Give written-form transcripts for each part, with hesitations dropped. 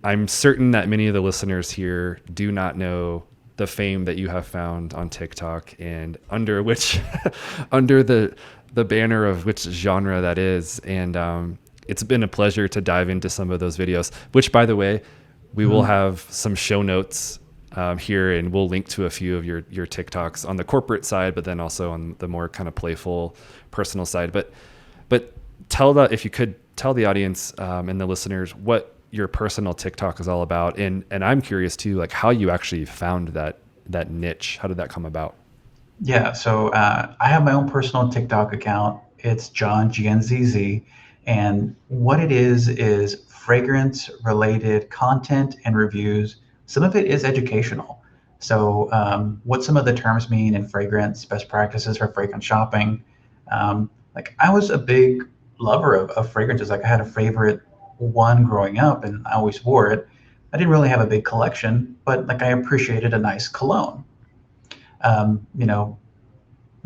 I'm certain that many of the listeners here do not know the fame that you have found on TikTok and under which, under the banner of which genre that is. And it's been a pleasure to dive into some of those videos, which, by the way, we will Mhm. have some show notes here, and we'll link to a few of your TikToks on the corporate side, but then also on the more kind of playful, personal side. But if you could tell the audience and the listeners what your personal TikTok is all about, and I'm curious too, like how you actually found that niche. How did that come about? Yeah, so I have my own personal TikTok account. It's John GNZZ, and what it is fragrance related content and reviews. Some of it is educational. So, what some of the terms mean in fragrance, best practices for fragrance shopping. Like, I was a big lover of fragrances. Like, I had a favorite one growing up, and I always wore it. I didn't really have a big collection, but like, I appreciated a nice cologne. You know,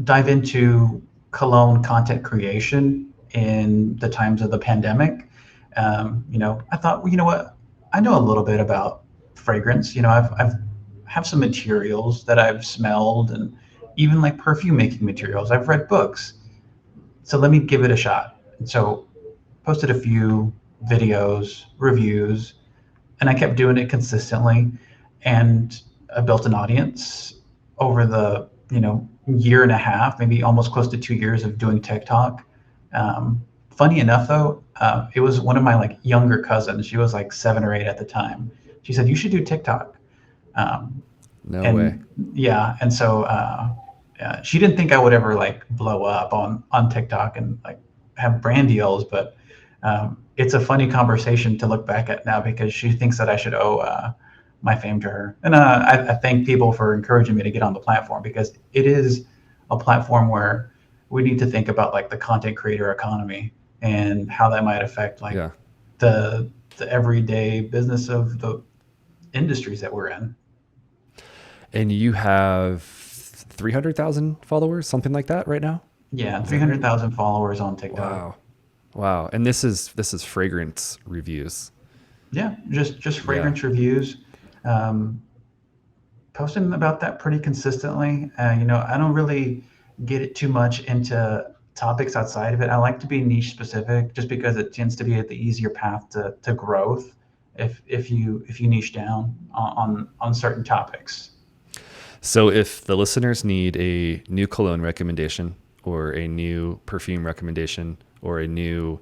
dive into cologne content creation in the times of the pandemic. I thought, well, you know what? I know a little bit about fragrance. I've have some materials that I've smelled, and even like perfume making materials. I've read books, so let me give it a shot. And so posted a few videos, reviews, and I kept doing it consistently, and I built an audience over the year and a half, maybe almost close to 2 years of doing TikTok. Funny enough, though, it was one of my like younger cousins. She was like 7 or 8 at the time. She said you should do TikTok, um, No way. and yeah, and so yeah, she didn't think I would ever like blow up on TikTok and like have brand deals, but it's a funny conversation to look back at now because she thinks that I should owe my fame to her. And I thank people for encouraging me to get on the platform because it is a platform where we need to think about like the content creator economy and how that might affect like Yeah. the the everyday business of the industries that we're in. And you have 300,000 followers, something like that right now. Yeah, Is that right? 300,000 followers on TikTok. Wow. Wow. And this is fragrance reviews. Yeah, just Yeah. fragrance reviews. Um, Posting about that pretty consistently. I don't really get it too much into topics outside of it. I like to be niche specific just because it tends to be the easier path to growth if you niche down on certain topics. So if the listeners need a new cologne recommendation or a new perfume recommendation or a new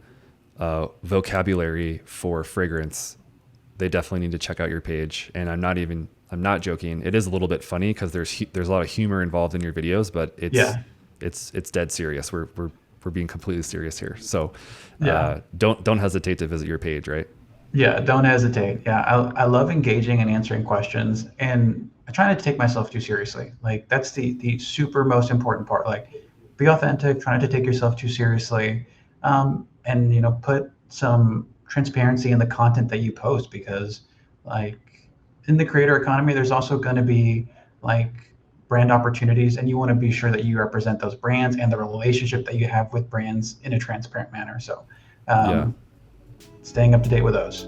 vocabulary for fragrance, they definitely need to check out your page. And I'm not joking. It is a little bit funny because there's a lot of humor involved in your videos, but Yeah, it's dead serious. We're being completely serious here. So yeah. don't hesitate to visit your page, right? Yeah, don't hesitate. Yeah, I love engaging and answering questions, and I try not to take myself too seriously. Like that's the super most important part. Like, be authentic. Try not to take yourself too seriously, and put some transparency in the content that you post because, like, in the creator economy, there's also going to be like brand opportunities, and you want to be sure that you represent those brands and the relationship that you have with brands in a transparent manner. So, Yeah. um, staying up to date with those.